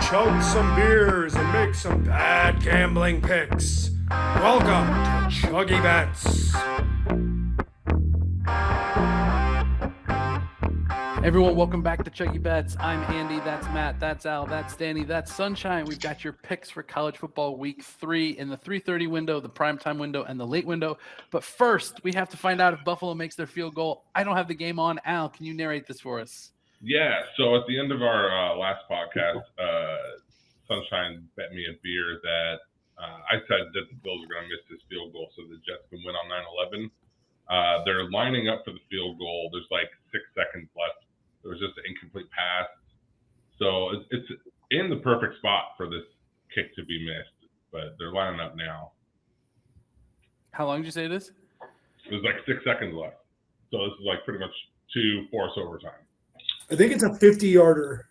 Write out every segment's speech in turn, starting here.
chug some beers and make some bad gambling picks. Welcome to ChuggieBets. Everyone, welcome back to ChuggieBets. I'm Andy, that's Matt, that's Al, that's Danny, that's Sunshine. We've got your picks for college football week 3 in the 3:30 window, the primetime window, and the late window. But first, we have to find out if Buffalo makes their field goal. I don't have the game on. Al, can you narrate this for us? Yeah, so at the end of our last podcast, Sunshine bet me a beer that I said that the Bills are going to miss this field goal so the Jets can win on 9/11. They're lining up for the field goal. There's like 6 seconds left. There was just an incomplete pass. So it's in the perfect spot for this kick to be missed, but they're lining up now. How long did you say it is? There's like 6 seconds left. So this is like pretty much to force overtime. I think it's a 50-yarder.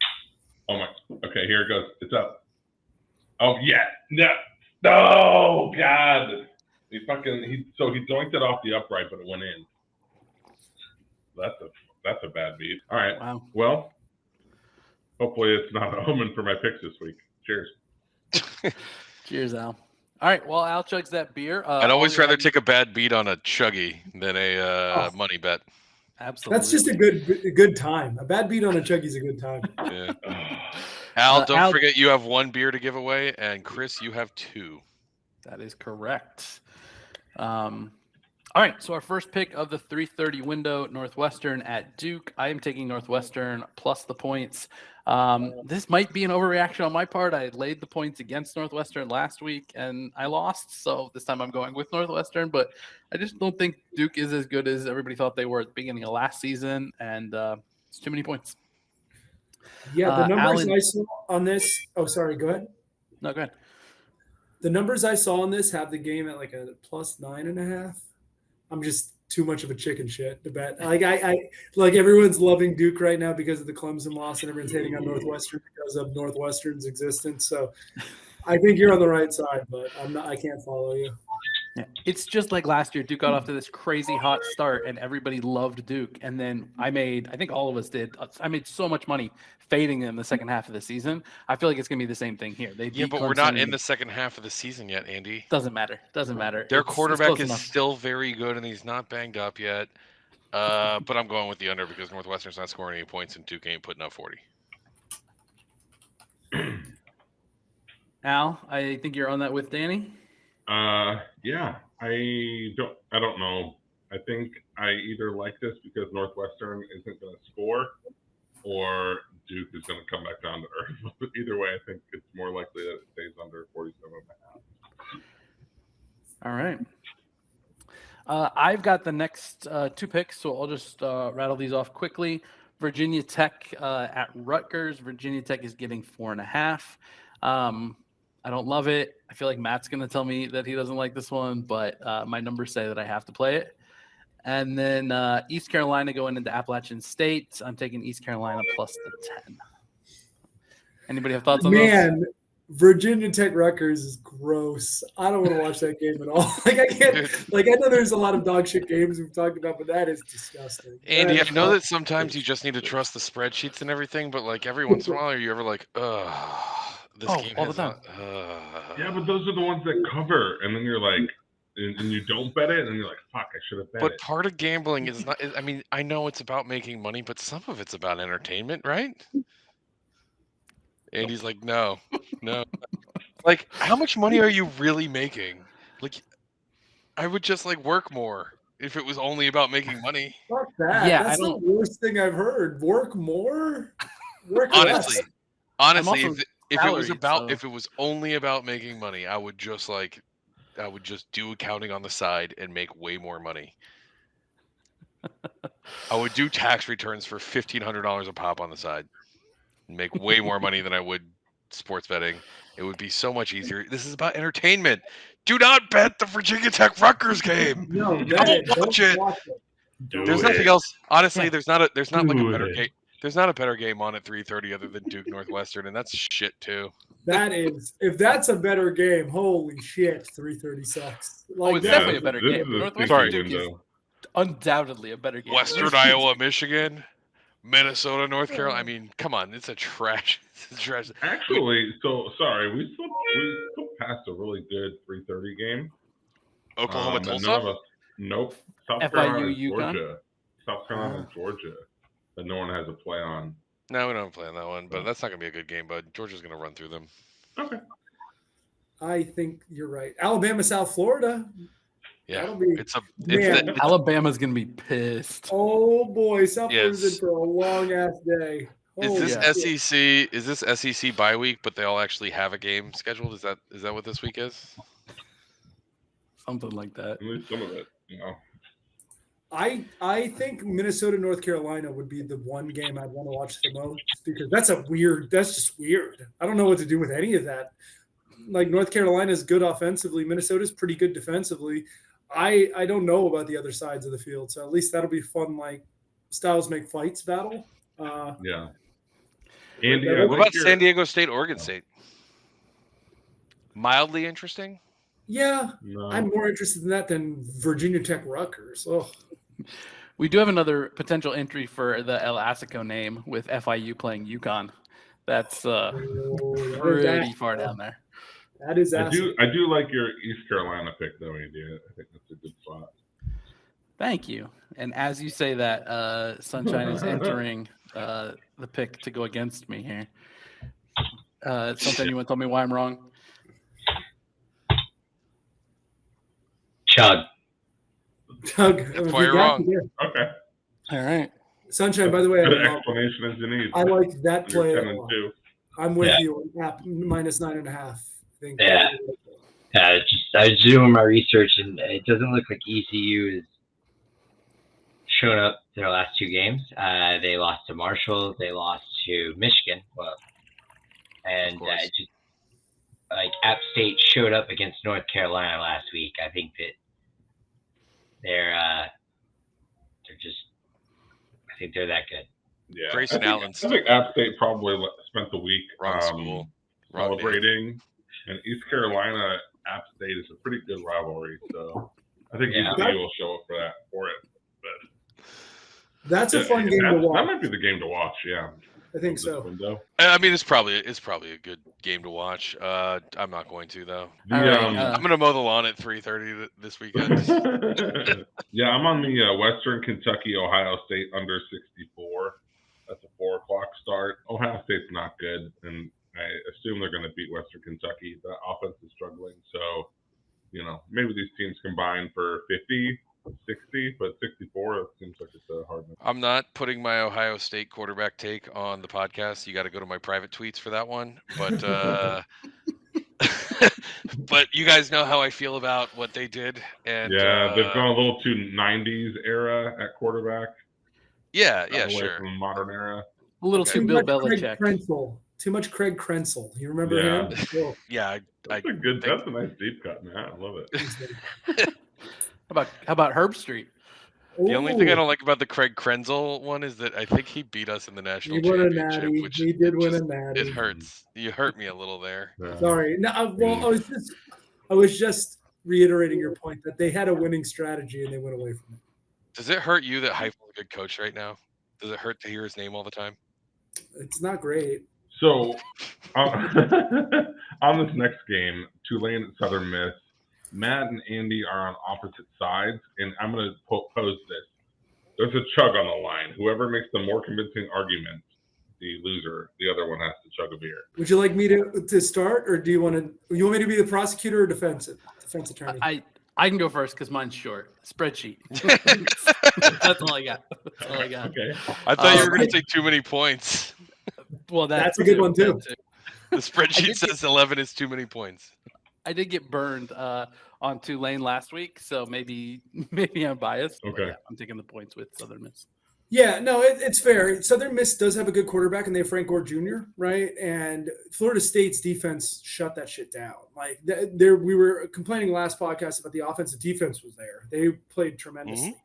Oh my! Okay, here it goes. It's up. Oh yeah! No! Oh God! He doinked it off the upright, but it went in. That's a bad beat. All right. Wow. Well, hopefully it's not a omen for my picks this week. Cheers. Cheers, Al. All right. Well, Al chugs that beer. I'd always rather take a bad beat on a chuggy than a money bet. Absolutely. That's just a good time. A bad beat on a chuggy's a good time. Yeah. Al, don't forget you have 1 beer to give away, and Chris, you have 2. That is correct. All right, so our first pick of the 3:30 window, Northwestern at Duke. I am taking Northwestern plus the points. This might be an overreaction on my part. I laid the points against Northwestern last week, and I lost. So this time I'm going with Northwestern, but I just don't think Duke is as good as everybody thought they were at the beginning of last season, and it's too many points. Yeah, the numbers I saw on this – oh, sorry, go ahead. No, go ahead. The numbers I saw on this have the game at like a plus 9.5. I'm just too much of a chicken shit to bet. Like like everyone's loving Duke right now because of the Clemson loss, and everyone's hating on Northwestern because of Northwestern's existence. So I think you're on the right side, but I can't follow you. Yeah. It's just like last year. Duke got off to this crazy hot start, and everybody loved Duke. And then I think all of us did. I made so much money fading in the second half of the season. I feel like it's going to be the same thing here. But we're not in the second half of the season yet, Andy. Doesn't matter. Their quarterback is still very good, and he's not banged up yet. But I'm going with the under because Northwestern's not scoring any points, and Duke ain't putting up 40. Al, I think you're on that with Danny. Yeah, I don't know. I think I either like this because Northwestern isn't going to score, or Duke is going to come back down to earth. But either way, I think it's more likely that it stays under 47.5. All right. I've got the next 2 picks, so I'll just rattle these off quickly. Virginia Tech at Rutgers. Virginia Tech is getting 4.5. I don't love it. I feel like Matt's going to tell me that he doesn't like this one, but my numbers say that I have to play it. And then East Carolina going into Appalachian State. I'm taking East Carolina plus the 10. Anybody have thoughts on those? Man, Virginia Tech Rutgers is gross. I don't want to watch that game at all. Like I can't. Like I know there's a lot of dog shit games we've talked about, but that is disgusting. Andy, I know that sometimes you just need to trust the spreadsheets and everything, but like every once in a while, are you ever like, ugh. This game all the time. Yeah, but those are the ones that cover, and then you're like, and you don't bet it, and you're like, fuck, I should have bet it. But part of gambling is not. I mean, I know it's about making money, but some of it's about entertainment, right? Andy's like, no. Like, how much money are you really making? Like, I would just like work more if it was only about making money. Fuck that. Yeah, that's the worst thing I've heard. Work more. Work honestly, less. If it was only about making money, I would just do accounting on the side and make way more money. I would do tax returns for $1,500 a pop on the side and make way more money than I would sports betting. It would be so much easier. This is about entertainment. Do not bet the Virginia Tech Rutgers game. No, don't watch it. There's nothing else. Honestly, Yeah. there's not like a better game. There's not a better game on at 3:30 other than Duke Northwestern, and that's shit too. That is, if that's a better game, holy shit, 3:30 sucks. Like, it's definitely a better game. Northwestern Duke is undoubtedly a better game. Western Iowa, Michigan. Minnesota, North Carolina. I mean, come on, it's a trash. It's a trash. Actually, so sorry, we still passed a really good 3:30 game. Oklahoma, And Tulsa. none of us. Nope. South FIU, Carolina, and UConn? Georgia. South Carolina, and Georgia. That no one has a play on. No, we don't play on that one, but that's not gonna be a good game. But Georgia's gonna run through them. Okay. I think you're right. Alabama, South Florida. Yeah, That'll be it's Alabama's gonna be pissed. oh boy, South Florida's in Yes. for a long ass day. Is Holy this shit. SEC? Is this SEC bye week? But they all actually have a game scheduled. Is that what this week is? Something like that. At least some of it, you know. I think Minnesota, North Carolina would be the one game I'd want to watch the most because that's just weird. I don't know what to do with any of that. Like North Carolina is good offensively. Minnesota's pretty good defensively. I don't know about the other sides of the field. So at least that'll be fun, like styles make fights battle. Yeah. Andy, What about San Diego State, Oregon State? Mildly interesting. Yeah, No. I'm more interested in that than Virginia Tech Rutgers. Oh, We do have another potential entry for the El Assico name with FIU playing UConn. That's pretty far down there. that is I do like your East Carolina pick though, Andy. I think that's a good spot. Thank you. And as you say that, Sunshine is entering the pick to go against me here. Sunshine, you want to tell me why I'm wrong? Chug. Doug. That's why you're wrong. Okay. All right. Sunshine, by the way, Good explanation as you need. I like that play. You're 10 and 2. I'm with Yeah. you on app minus 9.5. I think Yeah. I was doing my research, and it doesn't look like ECU has shown up their last two games. They lost to Marshall. They lost to Michigan. Well, and just like App State showed up against North Carolina last week. I think that I think they're that good. Yeah. Grayson I Allen's think App State probably spent the week wrong school. Wrong day. celebrating. And East Carolina, App State is a pretty good rivalry. So I think Yeah. ECU will show up for it. But That's a fun game to that watch. might be the game to watch, yeah. I think This so. window. I mean, it's probably a good game to watch. I'm not going to though. All right, I'm gonna mow the lawn at 3:30 this weekend. Yeah, I'm on the Western Kentucky, Ohio State under 64. That's a 4:00 start. Ohio State's not good, and I assume they're going to beat Western Kentucky. The offense is struggling, so maybe these teams combine for 50, 60, but 64 it seems like it's a hard number. I'm not putting my Ohio State quarterback take on the podcast. You got to go to my private tweets for that one. But but you guys know how I feel about what they did. And yeah, they've gone a little too 90s era at quarterback. Yeah, away sure. From the modern era. A little Okay. too Bill Belichick. Too much Craig Krenzel. You remember Yeah. him? Oh, Yeah, That's a nice deep cut, man. I love it. How about Herb Street? the only thing I don't like about the Craig Krenzel one is that I think he beat us in the national He won a championship, natty. which He did win a just- natty. it hurts. You hurt me a little there. Yeah. Sorry. No, I was just reiterating your point that they had a winning strategy and they went away from it. Does it hurt you that Heifel's a good coach right now? Does it hurt to hear his name all the time? It's not great. So, on this next game, Tulane at Southern Miss, Matt and Andy are on opposite sides, and I'm going to pose this. There's a chug on the line. Whoever makes the more convincing argument, the loser. The other one has to chug a beer. Would you like me to start, or do you want me to be the prosecutor or defense attorney? I can go first because mine's short. Spreadsheet. That's all I got. That's all I got. Okay. I thought you were going to say too many points. Well, That's a good one, too. The spreadsheet says 11 is too many points. I did get burned on Tulane last week, so maybe I'm biased. but Okay. yeah, I'm taking the points with Southern Miss. Yeah, no, it's fair. Southern Miss does have a good quarterback, and they have Frank Gore Jr., right? And Florida State's defense shut that shit down. Like, we were complaining last podcast about the offensive defense was there. They played tremendously.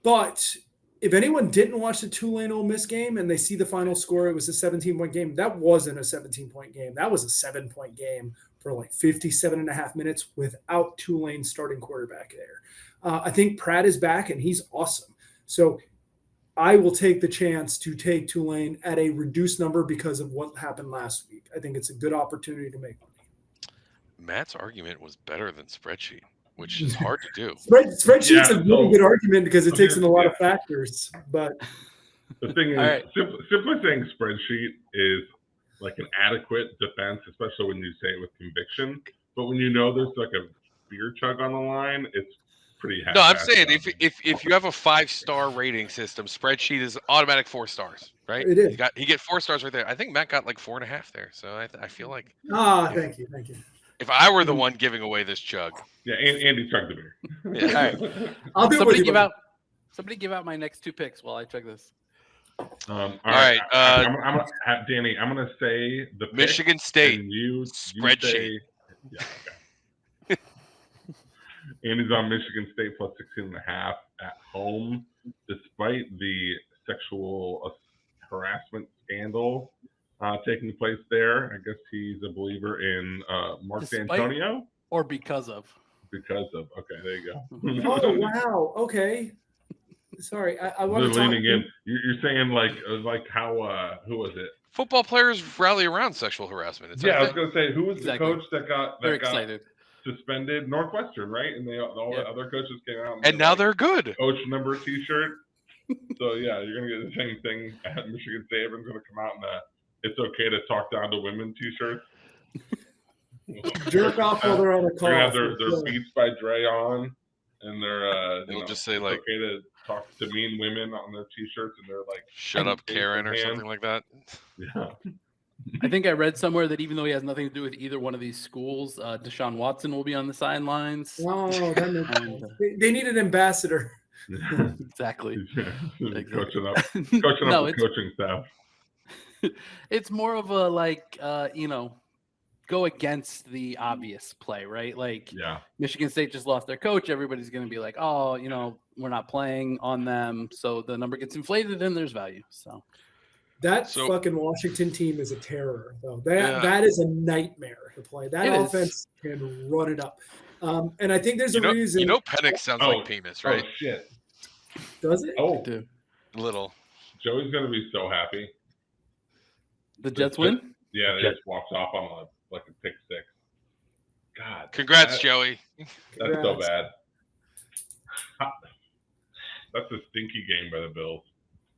But if anyone didn't watch the Tulane Ole Miss game and they see the final score, it was a 17-point game. That wasn't a 17-point game. That was a 7-point game for like 57.5 minutes without Tulane's starting quarterback there. I think Pratt is back, and he's awesome. So I will take the chance to take Tulane at a reduced number because of what happened last week. I think it's a good opportunity to make money. Matt's argument was better than spreadsheet, which is hard to do. Spreadsheet's Yeah, a really good argument because it takes in a lot yeah. of factors. But The thing is, All right. simply saying spreadsheet is like an adequate defense, especially when you say it with conviction. But when you know there's like a beer chug on the line, it's pretty No, I'm half-assed saying sounding. if you have a 5-star rating system, spreadsheet is automatic 4 stars, right? It is. He get 4 stars right there. I think Matt got like 4.5 there. So I feel like thank you. if I were the one giving away this chug, Yeah, Andy chugged the beer. yeah. All right. I'll do it with Somebody you, give buddy. Somebody give out my next 2 picks while I check this. All right, I'm gonna Danny. I'm gonna say the pick, Michigan State and you spreadsheet. say, yeah, okay. Andy's on Michigan State plus 16.5 at home, despite the sexual harassment scandal taking place there. I guess he's a believer in Mark Despite- D'Antonio. Or because of. Because of, okay, there you go. Oh wow. Okay. Sorry, I want They're to talk. leaning in. You're saying like how who was it? Football players rally around sexual harassment. It's Yeah, I a was thing. gonna say who was Exactly. the coach that got They're excited. suspended? Northwestern, right? And all Yeah. the other coaches came out And now they're good. coach number T-shirt. So yeah, you're gonna get the same thing at Michigan State. Everyone's gonna come out in the "It's okay to talk down to women" T-shirts. Jerk off while they're on a call. They're gonna have their Beats by Dre on, and they're It'll just say it's like okay to talk to mean women on their T-shirts, and they're like, "Shut up, Karen" or hand. something like that. yeah. I think I read somewhere that even though he has nothing to do with either one of these schools, Deshaun Watson will be on the sidelines. Oh, that makes And, sense. They need an ambassador. exactly. Coaching up No, the coaching staff. It's more of a like go against the obvious play, right? Like Yeah. Michigan State just lost their coach. Everybody's going to be like, oh, we're not playing on them. So the number gets inflated and there's value. So That So- fucking Washington team is a terror, though. Yeah. That is a nightmare to play. That It is. offense can run it up. And I think there's a reason. Penix sounds like penis, right? Oh shit. Does it? Oh, do Little. Joey's gonna be so happy. the Jets win? Yeah, they just walks off on a pick six. God. Congrats, Joey. That's so Congrats. bad. That's a stinky game by the Bills.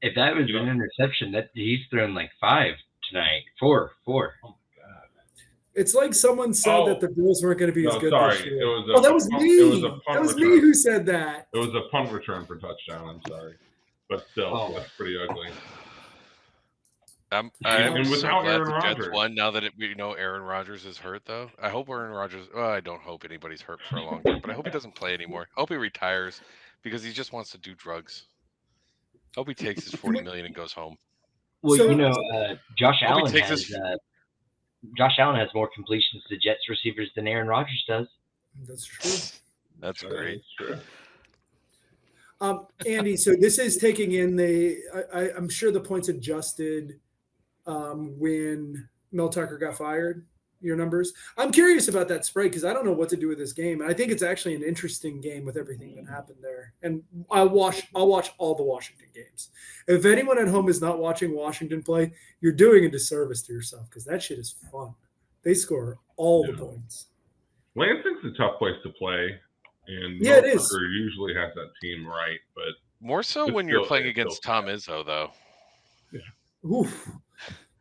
If that was an interception, that he's thrown like 5 tonight. 4. Oh my God. It's like someone said that the Bills weren't going to be as No, good sorry. this year. It was That was me. It was a punt That was return. me who said that. It was a punt return for touchdown. I'm sorry, but still, that's pretty ugly. I'm And so without glad Aaron the Jets Rodgers. won. Now that we know Aaron Rodgers is hurt, though, I hope Aaron Rodgers. Well, I don't hope anybody's hurt for a long time, but I hope he doesn't play anymore. I hope he retires because he just wants to do drugs. I hope he takes his $40 million and goes home. Well, So- Josh Hope he Allen takes has his- Josh Allen has more completions to Jets receivers than Aaron Rodgers does. That's true. That's great. That's true. Andy, so this is taking in I'm sure the points adjusted when Mel Tucker got fired, your numbers. I'm curious about that spread because I don't know what to do with this game. And I think it's actually an interesting game with everything that happened there. And I'll watch all the Washington games. If anyone at home is not watching Washington play, you're doing a disservice to yourself because that shit is fun. They score all the points. Lansing's a tough place to play, and Yeah, it Mel is. Tucker usually has that team right, but More so It's when you're still- playing it's against still Tom bad. Izzo, though. Oof.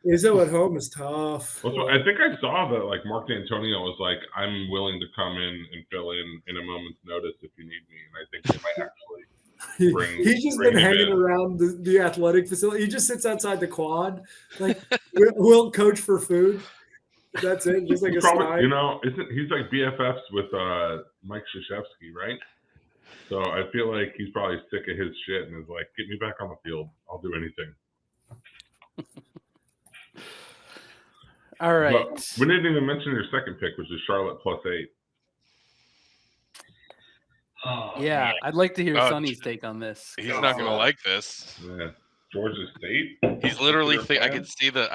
Izzo at home is tough. also, I think I saw that Mark D'Antonio was like, "I'm willing to come in and fill in a moment's notice if you need me," and I think they might actually. He's just bring been him hanging in. around the athletic facility. He just sits outside the quad, like we'll coach for food. That's it, just like a Probably, sign. isn't he's like BFFs with Mike Krzyzewski, right? So I feel like he's probably sick of his shit and is like, "Get me back on the field. I'll do anything." All right. But we didn't even mention your second pick, which is Charlotte +8. Oh, Yeah, man. I'd like to hear Oh, Sonny's take on this. He's not gonna like this. Yeah. Georgia State. He's literally Consider I plan?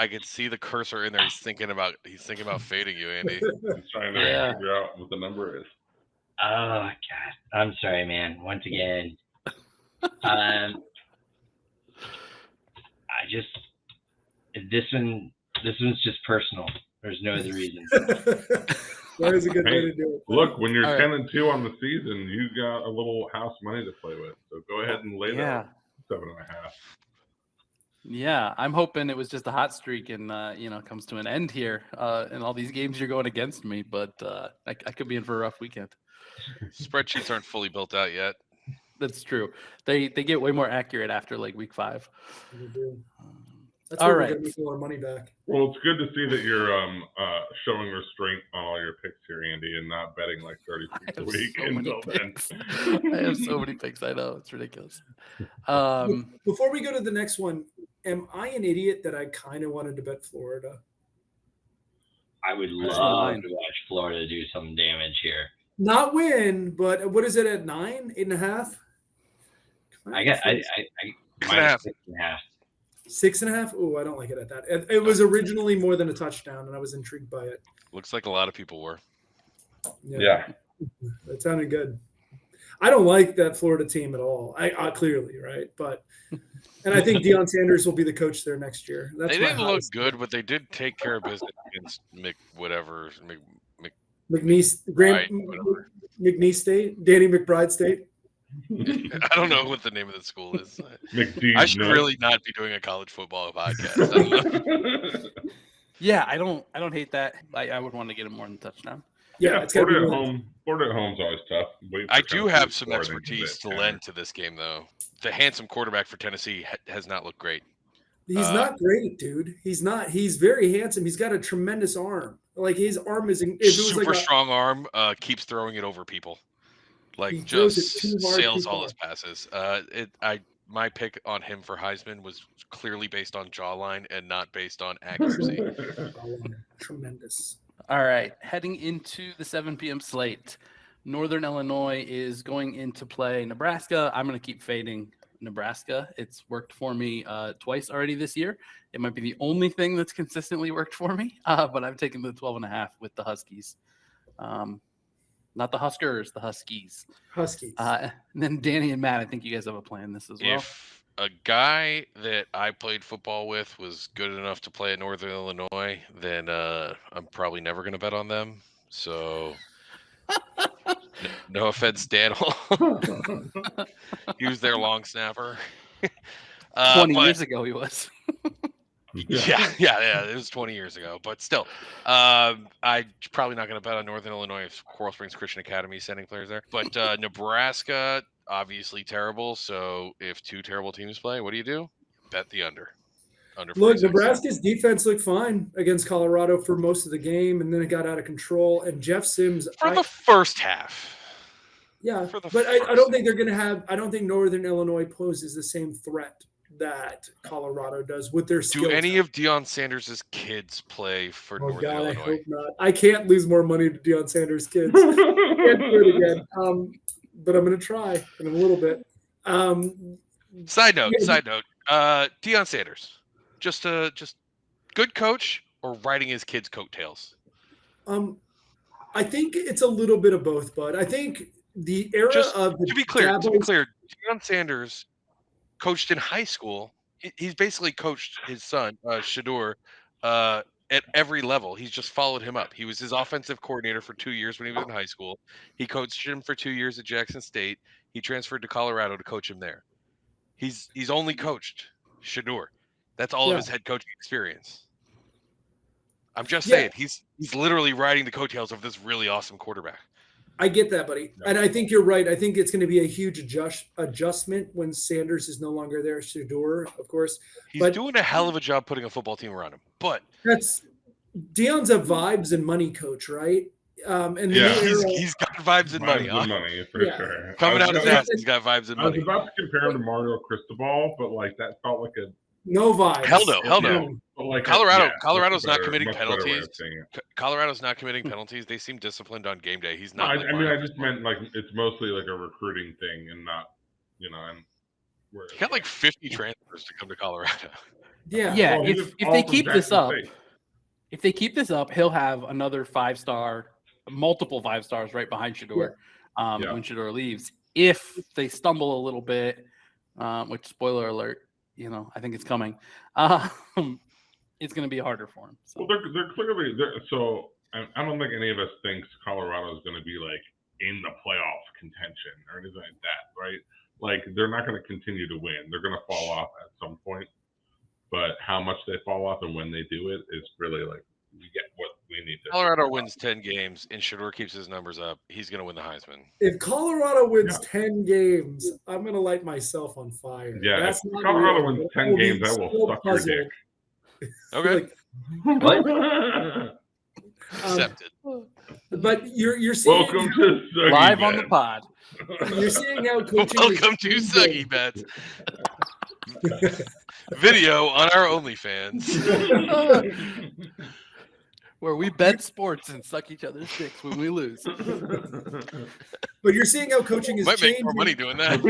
could see the cursor in there. He's thinking about fading you, Andy. He's trying to Yeah. figure out what the number is. Oh God, I'm sorry, man. Once again, this one's just personal. There's no other reason. That is a good way to do it. Look, when you're All 10-2 on the season, you got a little house money to play with. So go ahead and lay that 7.5. Yeah, I'm hoping it was just a hot streak and comes to an end here in all these games you're going against me. But I could be in for a rough weekend. Spreadsheets aren't fully built out yet. That's true. They get way more accurate after like week 5. They do. That's All where right. we're gonna make a lot of money back. Well, it's good to see that you're showing restraint on all your picks here, Andy, and not betting like 30 picks a week until then. I have so many picks. I know, it's ridiculous. Before we go to the next one, am I an idiot that I kind of wanted to bet Florida? I would love to watch Florida do some damage here. Not win, but what is it at 9, 8.5? I got I 6.5. 6.5. 6.5. Oh, I don't like it at that. It was originally more than a touchdown, and I was intrigued by it. Looks like a lot of people were. Yeah. That sounded good. I don't like that Florida team at all. I clearly, right? But and I think Deion Sanders will be the coach there next year. That's They my didn't look highest- good, but they did take care of business against McNeese State, Danny McBride State. I don't know what the name of the school is. McDee's I should nuts. really not be doing a college football podcast. I don't know. Yeah, I don't hate that. I would want to get him more than a touchdown. Yeah, it's gotta Florida be at one. home. Florida at home's always tough. Wait for I do Tennessee have to some score, I think, expertise to that lend to this game, though. The handsome quarterback for Tennessee has not looked great. He's not great, dude. He's not. He's very handsome. He's got a tremendous arm. Like his arm is. If it was Super like strong arm, keeps throwing it over people. He Like throws it just too hard, sails too all far. his passes. My pick on him for Heisman was clearly based on jawline and not based on accuracy. Tremendous. All right, heading into the 7 p.m. slate, Northern Illinois is going into play Nebraska. I'm going to keep fading Nebraska. It's worked for me twice already this year. It might be the only thing that's consistently worked for me, but I've taken the 12.5 with the Huskies. Not the Huskers, the Huskies. Huskies. And then Danny and Matt, I think you guys have a plan in this as well. If a guy that I played football with was good enough to play at Northern Illinois, then I'm probably never going to bet on them. So no offense, Daniel. He was their long snapper. 20 years ago he was. Yeah. It was 20 years ago, but still, I'm probably not going to bet on Northern Illinois if Coral Springs Christian Academy is sending players there. But Nebraska, obviously terrible. So if two terrible teams play, what do? Bet the under. Under Look, 46. Nebraska's defense looked fine against Colorado for most of the game, and then it got out of control. And Jeff Sims For the first half. Yeah, For the but I first don't think they're going to have. I don't think Northern Illinois poses the same threat that Colorado does with their skill. Do any of Deion Sanders' kids play for Oh Northern God, I Illinois? hope not. I can't lose more money to Deion Sanders' kids. Can't do it again. But I'm going to try in a little bit. Side note. Deion Sanders, just good coach or riding his kids' coattails? I think it's a little bit of both, bud. I think the era of the to be clear, Cowboys- Deion Sanders coached in high school. He's basically coached his son, Shador, at every level. He's just followed him up. He was his offensive coordinator for 2 years when he was in high school. He coached him for 2 years at Jackson State. He transferred to Colorado to coach him there. He's only coached Shador. That's all of his head coaching experience. I'm just saying, he's literally riding the coattails of this really awesome quarterback. I get that, buddy. And I think you're right. I think it's going to be a huge adjustment when Sanders is no longer there. Shador, of course. He's doing a hell of a job putting a football team around him. But Deion's a vibes and money coach, right? And he's got vibes and money. Money for sure. Coming out his ass, he's got vibes and I was money. about to compare him to Mario Cristobal, but like that felt like a no vibes. Hell no. But like Colorado's not committing much better way of penalties. saying it. Colorado's not committing penalties. They seem disciplined on game day. He's No, not. I just meant like it's mostly like a recruiting thing and not, and where he got like 50 transfers to come to Colorado. Yeah. Yeah, Well, if all they from keep this Jackson up, State. if they keep this up, he'll have another 5-star, multiple 5-stars right behind Shador when Shador leaves. If they stumble a little bit, which spoiler alert, I think it's coming. It's going to be harder for him. So. Well, they're clearly so. I don't think any of us thinks Colorado is going to be like in the playoff contention or anything like that, right? Like they're not going to continue to win. They're going to fall off at some point. But how much they fall off and when they do it is really like we get what we need to. Colorado wins 10 games and Shedeur keeps his numbers up. He's going to win the Heisman. If Colorado wins 10 games, I'm going to light myself on fire. Yeah, if Colorado wins 10 games, I will suck your dick. Okay. What? Accepted. But you're seeing Welcome to Suggy Live Bet. on the pod. You're seeing how coaching. Welcome to Suggy Bets. Video on our OnlyFans. Where we bet sports and suck each other's dicks when we lose. But you're seeing how coaching is Might make changing more money doing that.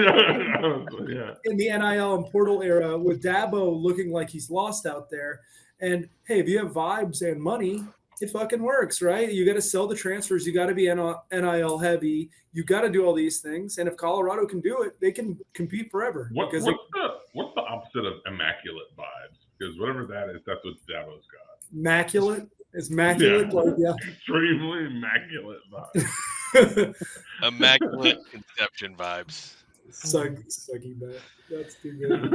Yeah. in the NIL and portal era with Dabo looking like he's lost out there. And hey, if you have vibes and money, it fucking works, right? You got to sell the transfers. You got to be NIL heavy. You got to do all these things. And if Colorado can do it, they can compete forever. What's the opposite of immaculate vibes? Because whatever that is, that's what Dabo's got. Immaculate? Is immaculate? Yeah. Like, yeah. Extremely immaculate vibes. Immaculate conception vibes. Sucky bet. That's too good.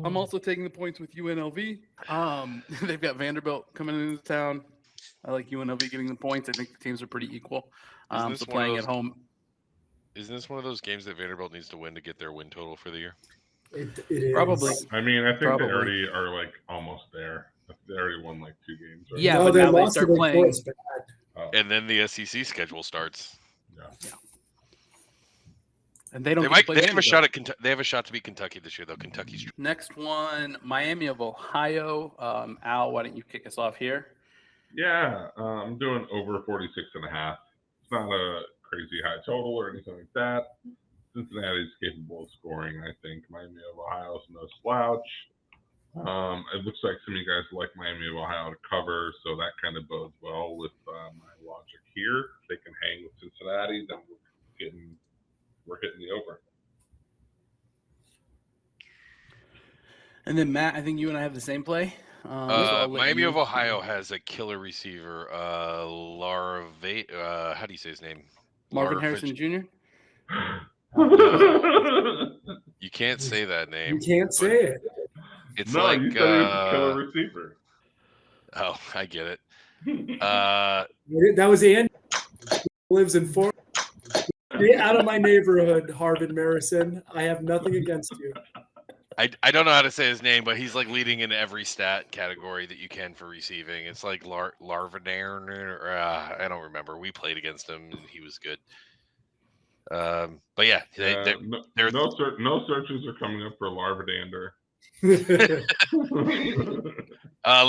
I'm also taking the points with UNLV. They've got Vanderbilt coming into town. I like UNLV getting the points. I think the teams are pretty equal. So playing at home. Isn't this one of those games that Vanderbilt needs to win to get their win total for the year? It is. Probably. I mean, I think Probably. they already are like almost there. They already won like 2 games. Right? Yeah, No, but they now they lost start to the playing. Forest bad. Oh, And then the SEC schedule starts. yeah. And they don't. They get to might. play They have a Vanderbilt. shot at Kentucky. They have a shot to beat Kentucky this year, though. Kentucky's. Next one, Miami of Ohio. Al, why don't you kick us off here? Yeah, I'm doing over 46.5. It's not a crazy high total or anything like that. Cincinnati's capable of scoring, I think. Miami of Ohio's no slouch. It looks like some of you guys like Miami of Ohio to cover, so that kind of bodes well with my logic here. If they can hang with Cincinnati, then we're hitting the over. And then Matt, I think you and I have the same play. So I'll let Miami you- of Ohio has a killer receiver, how do you say his name? Marvin Lar- Harrison Jr. You can't say that name. You can't but say it. It's No, like you said he was a killer receiver. oh, I get it. That was Andy. Lives in Fort. Get out of my neighborhood, Harvin Marison. I have nothing against you. I don't know how to say his name, but he's like leading in every stat category that you can for receiving. It's like Larvinair. I don't remember. We played against him and he was good. But yeah, no searches are coming up for Larvadander. let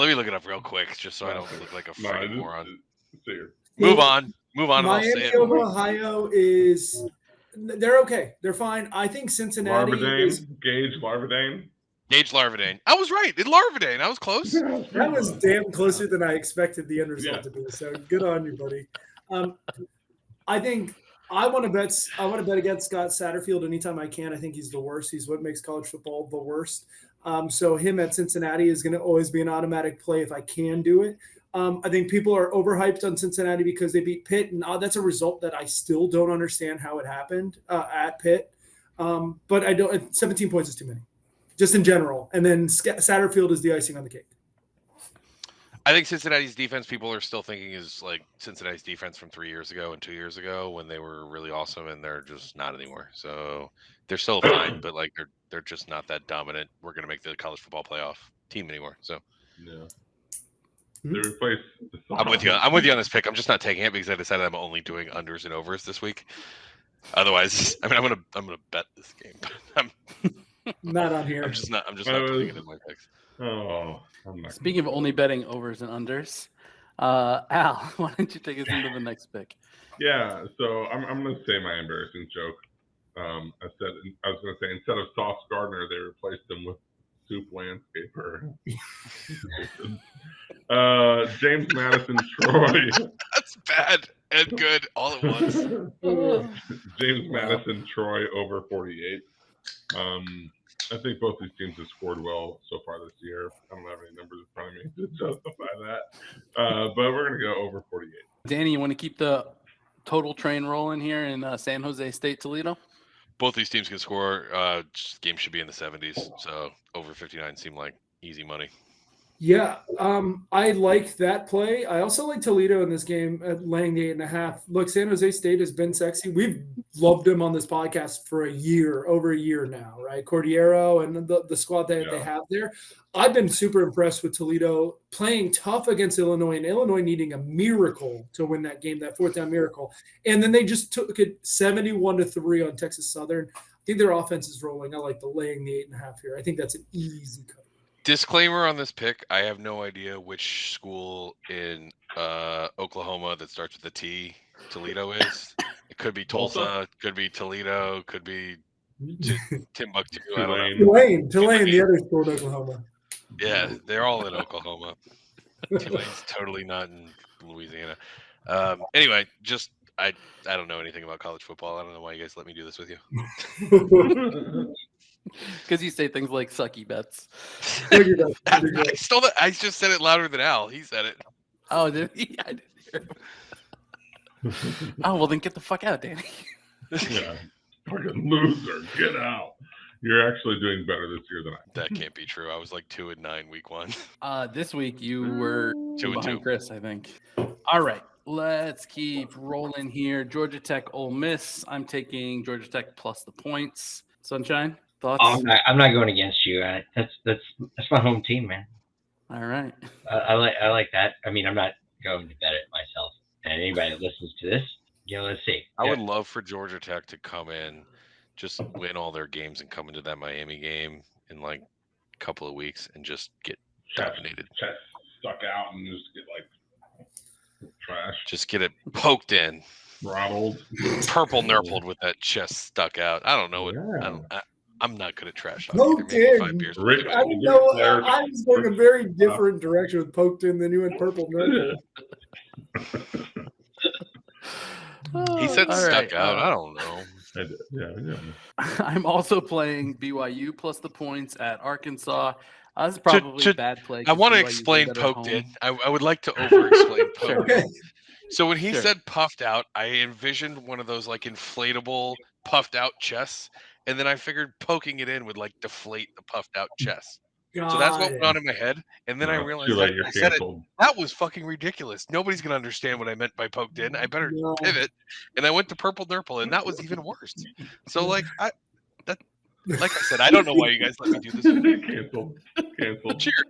me look it up real quick, just so I don't look like a freaking moron. Here. Move on. And I'll say Miami it. of Ohio they're okay. They're fine. I think Cincinnati is. Gage Larvadane. Gage Larvadane. I was right. Larvadane. I was close. That was damn closer than I expected the end result to be. So good on you, buddy. I think I want to bet against Scott Satterfield anytime I can. I think he's the worst. He's what makes college football the worst. So him at Cincinnati is going to always be an automatic play if I can do it. I think people are overhyped on Cincinnati because they beat Pitt, and that's a result that I still don't understand how it happened at Pitt. But I don't. 17 points is too many, just in general. And then Satterfield is the icing on the cake. I think Cincinnati's defense, people are still thinking is like Cincinnati's defense from 3 years ago and 2 years ago when they were really awesome, and they're just not anymore. So they're still fine, but like they're just not that dominant. We're gonna make the college football playoff team anymore. So yeah. They replaced I'm with you on this pick. I'm just not taking it because I decided I'm only doing unders and overs this week. Otherwise, I mean, I'm gonna bet this game. I'm not on here. I'm just not putting it in my picks. Oh, I'm not. Speaking of only betting overs and unders, Al, why don't you take us into the next pick? Yeah, so I'm gonna say my embarrassing joke. I was gonna say instead of Sauce Gardner, they replaced him with Soup Landscaper. James Madison Troy. That's bad and good all at once. James Madison Troy over 48. I think both these teams have scored well so far this year. I don't have any numbers in front of me to justify that. But we're going to go over 48. Danny, you want to keep the total train rolling here in San Jose State, Toledo? Both these teams can score. Game should be in the 70s. So over 59 seemed like easy money. Yeah, I like that play. I also like Toledo in this game at laying the 8.5. Look, San Jose State has been sexy. We've loved them on this podcast for over a year now, right? Cordiero and the squad that they have there. I've been super impressed with Toledo playing tough against Illinois, and Illinois needing a miracle to win that game, that fourth down miracle. And then they just took it 71-3 on Texas Southern. I think their offense is rolling. I like the laying the 8.5 here. I think that's an easy cut. Disclaimer on this pick, I have no idea which school in Oklahoma that starts with a T Toledo is. It could be Tulsa, could be Toledo, could be Timbuktu. I don't know. Tulane, the other school in Oklahoma. Yeah, they're all in Oklahoma. Tulane's totally not in Louisiana. Anyway, just I don't know anything about college football. I don't know why you guys let me do this with you. Because you say things like sucky bets. I stole that. I just said it louder than Al. He said it. Oh, did he? I didn't hear him. Oh, well, then get the fuck out, Danny. Yeah. Fucking loser. Get out. You're actually doing better this year than I am. That can't be true. I was like 2-9 week 1. This week you were 2-2. Chris, I think. All right. Let's keep rolling here. Georgia Tech, Ole Miss. I'm taking Georgia Tech plus the points. Sunshine, thoughts? I'm not going against you. That's my home team, man. All right. I like that. I mean, I'm not going to bet it myself. And anybody that listens to this, let's see. I would love for Georgia Tech to come in, just win all their games and come into that Miami game in like a couple of weeks and just get dominated. Chest stuck out and just get like trash. Just get it poked in. Throttled. Purple nurpled with that chest stuck out. I don't know what. Yeah. I'm not good at trash. Poked in. I didn't know. I was going a very different direction with poked in than you went purple nurple. He said All stuck right, out. I don't know. I did. Yeah. I'm also playing BYU plus the points at Arkansas. This is probably a bad play. I want to explain poked in. I would like to over-explain poked in. So when he said puffed out, I envisioned one of those like inflatable puffed out chests, and then I figured poking it in would like deflate the puffed out chest. So that's what went on in my head, and then I realized I said it. That was fucking ridiculous. Nobody's gonna understand what I meant by poked in. I better pivot, and I went to purple nurple, and that was even worse. So like I said, I don't know why you guys let me do this. Cancel. Cheers.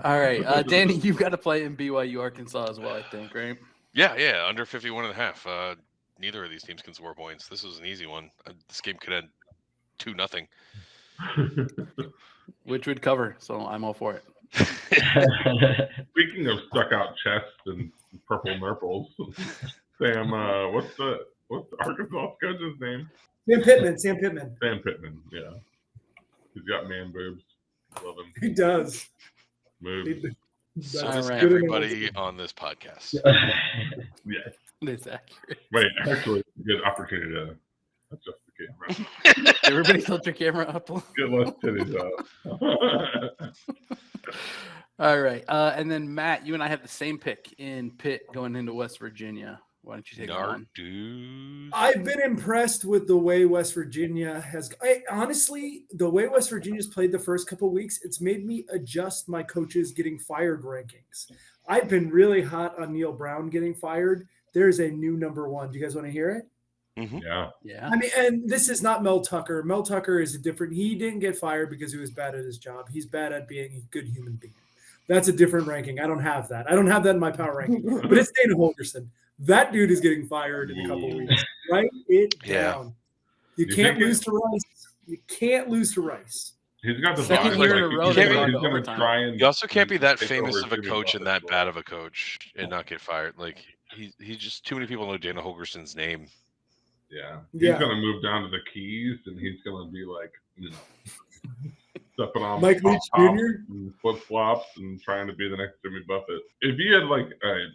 All right, Danny, you've got to play in BYU Arkansas as well, I think, right? Yeah, under 51.5. Neither of these teams can score points. This was an easy one. This game could end 2-0. Which would cover, so I'm all for it. Speaking of stuck out chests and purple nurples, Sam, what's the Arkansas coach's name? Sam Pittman. Yeah. He's got man boobs. Love him. He does. Moves. So does everybody on this podcast. Yeah. It's accurate. Wait, actually, good opportunity to adjust the camera. Everybody tilt your camera up. Get less titties up. All right. And then, Matt, you and I have the same pick in Pitt going into West Virginia. Why don't you take it on? I've been impressed with the way West Virginia has honestly, the way West Virginia's played the first couple of weeks, it's made me adjust my coaches getting fired rankings. I've been really hot on Neil Brown getting fired. There's a new number one. Do you guys want to hear it? Mm-hmm. Yeah. I mean, and this is not Mel Tucker. Mel Tucker is a different. He didn't get fired because he was bad at his job. He's bad at being a good human being. That's a different ranking. I don't have that. I don't have that in my power ranking. But it's Dana Holgerson. That dude is getting fired in a couple of weeks. Write it down. You can't lose to Rice. You can't lose to Rice. He's got the second year in a row. You also can't be that famous of a coach and that bad of a coach and not get fired. Like he's just too many people know Dana Holgerson's name. Yeah. He's gonna move down to the Keys and he's gonna be like, stepping on Mike Leach Jr. and flip flops and trying to be the next Jimmy Buffett. If you had like a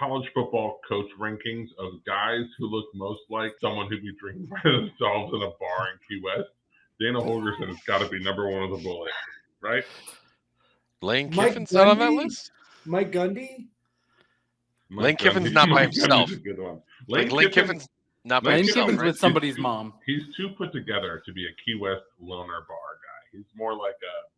college football coach rankings of guys who look most like someone who'd be drinking by themselves in a bar in Key West, Dana Holgorsen has got to be number one of the bullet, right? Lane Mike Kiffin's not on that Gundy? list? Mike Gundy? Lane Kiffin's not by Mike himself. Gundy's a good one. Lane Kiffin's not by Lane himself, Kiffin's right? with somebody's mom. He's too put together to be a Key West loner bar guy. He's more like a.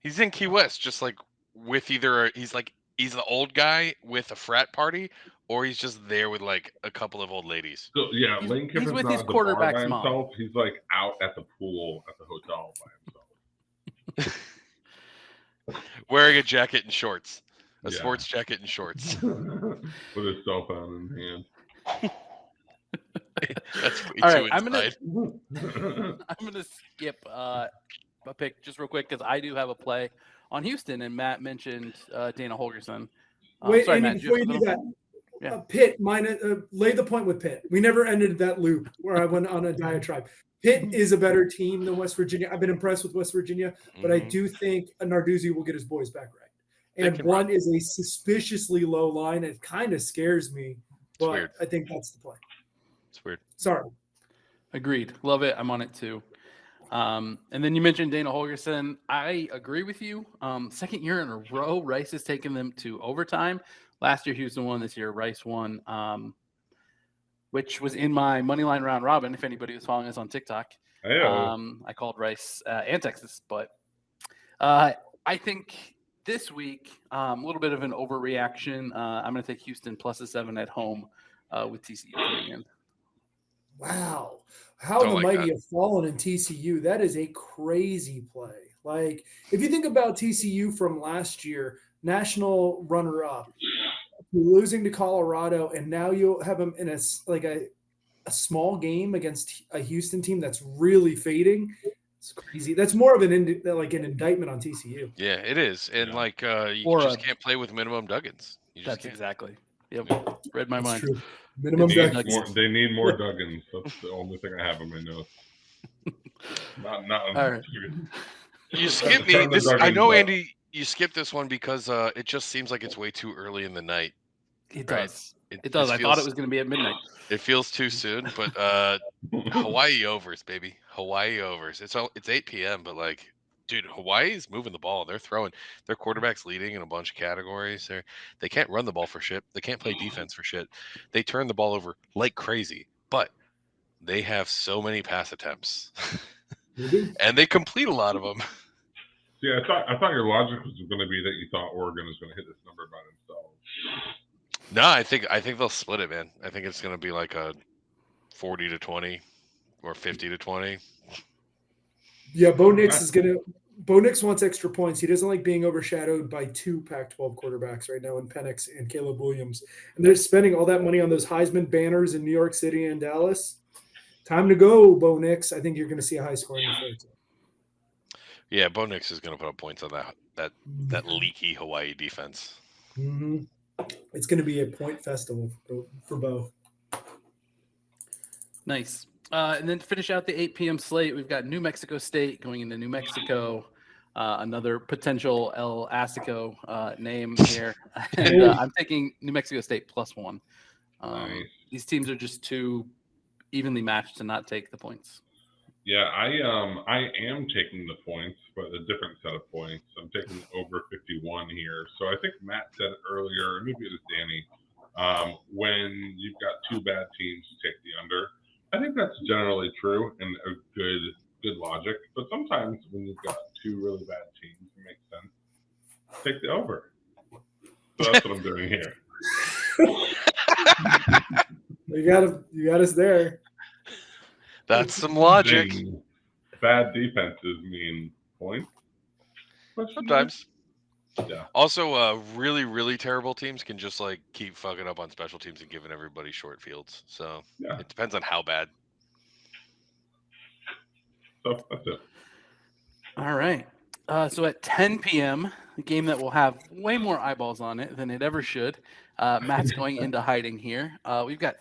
He's in Key West, just like with either he's the old guy with a frat party, or he's just there with like a couple of old ladies. So yeah, Lane Kiffin's with not his at the bar by quarterback's himself. mom. He's like out at the pool at the hotel by himself. Wearing a jacket and shorts. A Yeah. sports jacket and shorts. With his cell phone in hand. That's way All too right, I'm inside. gonna skip a pick just real quick because I do have a play on Houston, and Matt mentioned Dana Holgorsen. Wait, sorry, Andy, Matt, before you do that, Yeah. Pitt, lay the point with Pitt. We never ended that loop where I went on a diatribe. Pitt is a better team than West Virginia. I've been impressed with West Virginia, but I do think Narduzzi will get his boys back right. And one is a suspiciously low line. It kind of scares me, but weird. I think that's the play. It's weird. Sorry. Agreed. Love it. I'm on it too. And then you mentioned Dana Holgorsen. I agree with you. Second year in a row, Rice has taken them to overtime. Last year, Houston won. This year, Rice won, which was in my moneyline round robin. If anybody was following us on TikTok, I called Rice and Texas. But I think this week, a little bit of an overreaction. I'm going to take Houston plus a 7 at home with TCU coming in. Wow. How the mighty have fallen in TCU. That is a crazy play. Like, if you think about TCU from last year, national runner-up, losing to Colorado, and now you'll have them in a small game against a Houston team that's really fading. It's crazy. That's more of an indictment on TCU. Yeah, it is. And you just can't play with minimum Duggins. That's exactly. Yep. Read my mind. True. Minimum Duggins. They need more Duggins. That's the only thing I have on my notes. Not all right. You skipped me. I know, Andy, you skipped this one because it just seems like it's way too early in the night. It does. It does. I thought it was going to be at midnight. It feels too soon, but Hawaii overs, baby. Hawaii overs. It's 8 p.m., but dude, Hawaii's moving the ball. They're throwing. Their quarterback's leading in a bunch of categories. They can't run the ball for shit. They can't play defense for shit. They turn the ball over like crazy, but they have so many pass attempts, and they complete a lot of them. Yeah, I thought your logic was going to be that you thought Oregon was going to hit this number by themselves. No, I think they'll split it, man. I think it's going to be like a 40-20 or 50-20. Yeah, Bo Nix wants extra points. He doesn't like being overshadowed by two Pac-12 quarterbacks right now in Penix and Caleb Williams. And they're spending all that money on those Heisman banners in New York City and Dallas. Time to go, Bo Nix. I think you're going to see a high-scoring affair too. Yeah, Bo Nix is going to put up points on that leaky Hawaii defense. Mm-hmm. It's going to be a point festival for Bo. Nice. And then to finish out the 8 p.m. slate, we've got New Mexico State going into New Mexico. Another potential El Astico name here. And I'm taking New Mexico State +1. Nice. These teams are just too evenly matched to not take the points. Yeah, I am taking the points, but a different set of points. I'm taking over 51 here. So I think Matt said it earlier, maybe it was Danny, when you've got two bad teams, you take the under. I think that's generally true and a good logic. But sometimes when you've got two really bad teams, it makes sense. Take the over. So that's what I'm doing here. You got us there. That's some logic. Bad defenses mean points. Sometimes. Yeah. Also, really, really terrible teams can just keep fucking up on special teams and giving everybody short fields. So It depends on how bad. So that's it. All right. So at 10 p.m., the game that will have way more eyeballs on it than it ever should. Matt's going into hiding here. We've got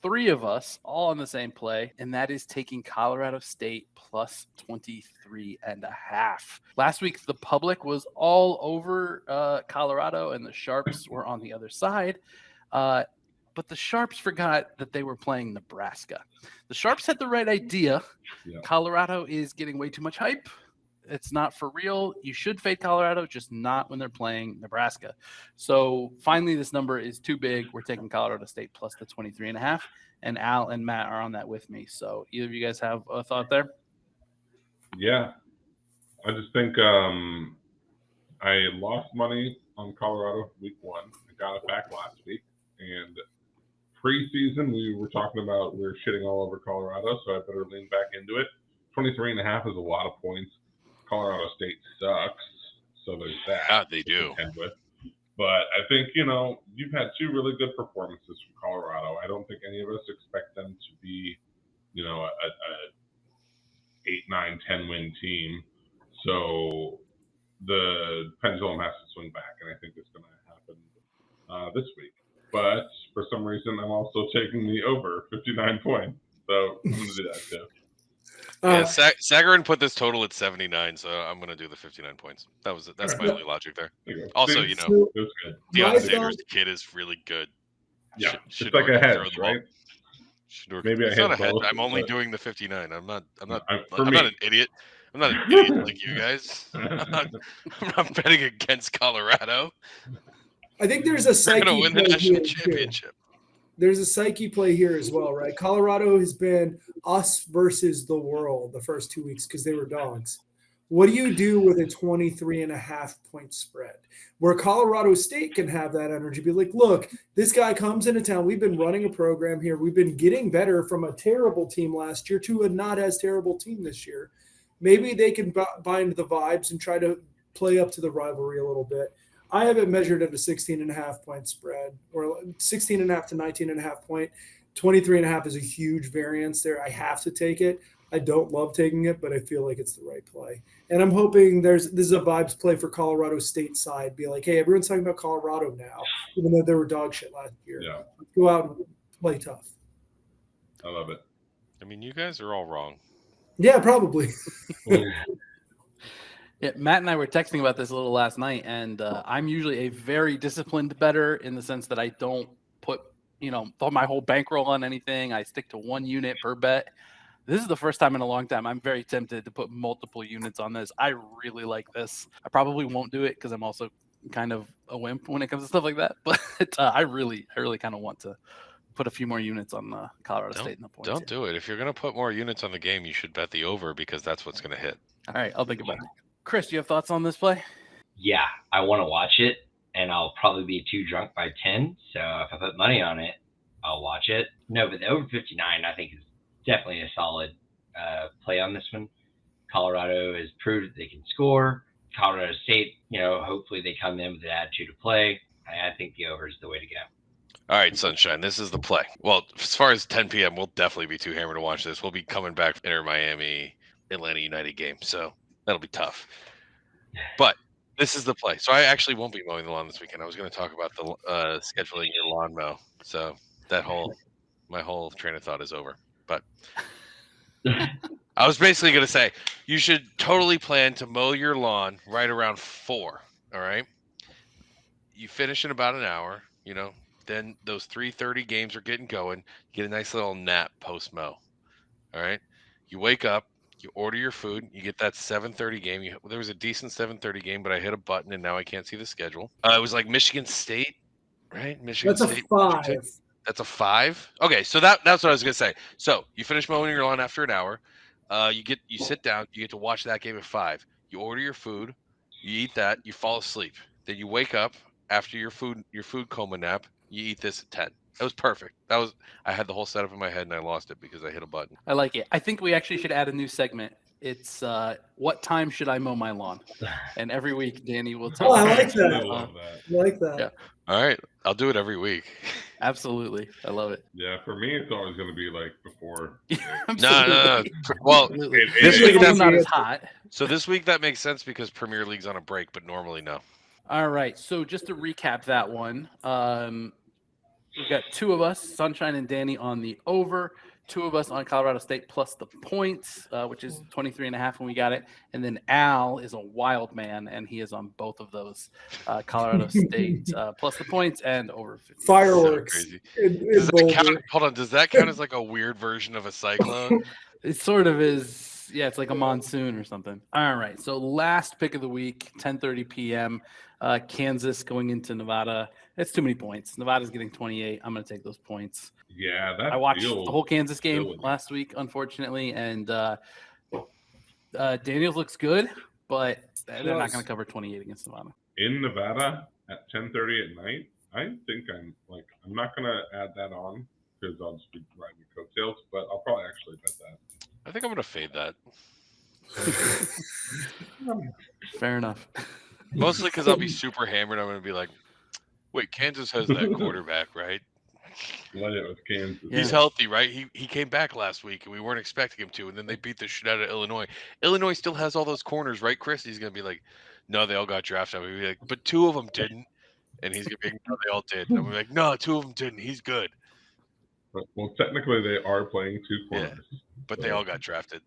three of us all on the same play, and that is taking Colorado State +23.5. Last week, the public was all over Colorado, and the Sharps were on the other side. But the Sharps forgot that they were playing Nebraska. The Sharps had the right idea. Yeah. Colorado is getting way too much hype. It's not for real. You should fade Colorado, just not when they're playing Nebraska. So finally, this number is too big. We're taking Colorado State plus the 23.5, and Al and Matt are on that with me. So either of you guys have a thought there? Yeah. I just think I lost money on Colorado week 1. I got it back last week. And preseason, we were talking about we were shitting all over Colorado, so I better lean back into it. 23.5 is a lot of points. Colorado State sucks, so there's that. Yeah, they to do. contend with. But I think, you've had 2 really good performances from Colorado. I don't think any of us expect them to be, a 8, 9, 10 win team. So the pendulum has to swing back, and I think it's going to happen this week. But for some reason, I'm also taking the over 59 points. So I'm going to do that too. Yeah, Sagarin put this total at 79, so I'm going to do the 59 points. That's my only logic there. Also, it was good. Deion Sanders, the kid is really good. Yeah, it's like a hedge, right? Maybe it's not a hedge. both, I'm only doing the 59. I'm not an idiot. I'm not an me. idiot like you guys. I'm not betting against Colorado. I think there's a They're going psyche to win the play national here, championship. There's a psyche play here as well, right? Colorado has been us versus the world the first 2 weeks because they were dogs. What do you do with a 23.5 point spread where Colorado State can have that energy? Be like, look, this guy comes into town. We've been running a program here. We've been getting better from a terrible team last year to a not as terrible team this year. Maybe they can bind the vibes and try to play up to the rivalry a little bit. I have it measured at a 16.5 point spread, or 16.5 to 19.5 point. 23.5 is a huge variance there. I have to take it. I don't love taking it, but I feel like it's the right play. And I'm hoping this is a vibes play for Colorado State side. Be like, hey, everyone's talking about Colorado now, even though they were dog shit last year. Yeah. Let's go out and play tough. I love it. I mean, you guys are all wrong. Yeah, probably. Yeah, Matt and I were texting about this a little last night, and I'm usually a very disciplined bettor in the sense that I don't put, my whole bankroll on anything. I stick to 1 unit per bet. This is the first time in a long time I'm very tempted to put multiple units on this. I really like this. I probably won't do it because I'm also kind of a wimp when it comes to stuff like that. But I really kind of want to put a few more units on Colorado State in the points. Don't do it. If you're going to put more units on the game, you should bet the over because that's what's going to hit. All right, I'll think about it. Chris, do you have thoughts on this play? Yeah, I want to watch it, and I'll probably be too drunk by 10. So if I put money on it, I'll watch it. No, but the over 59, I think, is definitely a solid play on this one. Colorado has proved that they can score. Colorado State, hopefully they come in with an attitude to play. I think the over is the way to go. All right, Sunshine, this is the play. Well, as far as 10 p.m., we'll definitely be too hammered to watch this. We'll be coming back from Inter Miami, Atlanta United game, so that'll be tough. But this is the play. So I actually won't be mowing the lawn this weekend. I was going to talk about the scheduling your lawn mow. So my whole train of thought is over. But I was basically going to say you should totally plan to mow your lawn right around 4. All right. You finish in about an hour, then those 3:30 games are getting going. You get a nice little nap post mow. All right. You wake up, you order your food, you get that 7:30 game. There was a decent 7:30 game, but I hit a button and now I can't see the schedule. It was like Michigan State, right? Michigan That's State. a 5. That's a 5. Okay, so that's what I was gonna say. So you finish mowing your lawn after an hour. You sit down. You get to watch that game at 5. You order your food. You eat that. You fall asleep. Then you wake up after your food coma nap. You eat this at 10. That was perfect. I had the whole setup in my head and I lost it because I hit a button. I like it. I think we actually should add a new segment. It's what time should I mow my lawn? And every week Danny will tell Oh, I us. like that. I love that. I like that. Yeah. All right, I'll do it every week. Absolutely. I love it. Yeah, for me, it's always going to be like before. No. Well, Absolutely. this week It's that's not as hot. So this week that makes sense because Premier League's on a break, but normally no. All right. So just to recap that one, we've got 2 of us, Sunshine and Danny, on the over, 2 of us on Colorado State plus the points, which is 23.5 when we got it. And then Al is a wild man, and he is on both of those, Colorado State plus the points and over 50. Fireworks. So crazy. in Does that Boulder. count? Hold on. Does that count as like a weird version of a cyclone? It sort of is. Yeah, it's like a monsoon or something. All right. So last pick of the week, 10:30 p.m. Kansas going into Nevada. That's too many points. Nevada's getting 28. I'm going to take those points. Yeah, that I watched feels the whole Kansas game silly. last week, unfortunately, and Daniels looks good, but they're not going to cover 28 against Nevada. In Nevada at 10:30 at night. I think I'm not gonna add that on because I'll just be riding the coattails, but I'll probably actually bet that. I think I'm going to fade that. Fair enough. Mostly because I'll be super hammered. I'm going to be like, wait, Kansas has that quarterback, right? Let it with Kansas. Yeah. He's healthy, right? He came back last week, and we weren't expecting him to, and then they beat the shit out of Illinois. Illinois still has all those corners, right, Chris? He's going to be like, no, they all got drafted. We'll be like, but 2 of them didn't. And he's going to be like, no, they all did. And we're like, no, 2 of them didn't. He's good. Well, technically they are playing 2 corners. Yeah, but they all got drafted.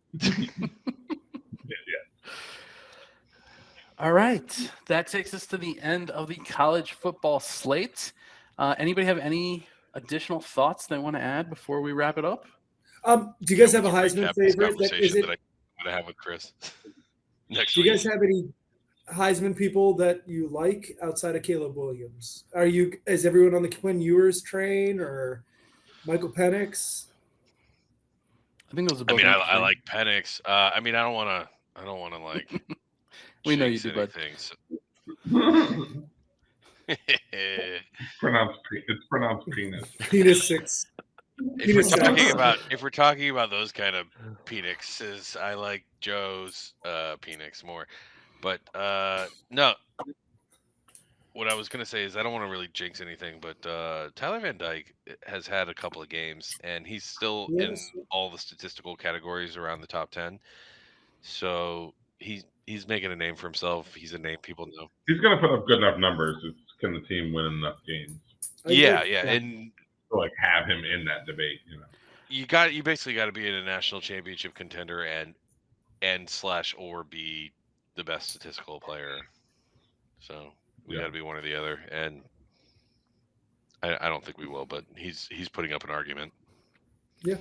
All right. That takes us to the end of the college football slate. Anybody have any additional thoughts they want to add before we wrap it up? Do you guys have a Let's Heisman recap this favorite? conversation that I'm going to have with Chris next Do you week. guys have any Heisman people that you like outside of Caleb Williams? Is everyone on the Quinn Ewers train or Michael Penix? I think those are I both. mean, I interesting. like Penix. I mean, I don't want to like. We know you jinx do, bud. anything, so- It's pronounced penis. Penis 6. if we're talking about those kind of Penixes, I like Joe's Penix more. But no, what I was gonna say is I don't want to really jinx anything, but Tyler Van Dyke has had a couple of games, and he's still Yes. in all the statistical categories around the top 10. So he's making a name for himself. He's a name people know. He's gonna put up good enough numbers. Can the team win enough games Yeah, and to like have him in that debate? you basically got to be in a national championship contender and / or be the best statistical player. So we got to be one or the other, and I don't think we will, but he's putting up an argument. Yeah.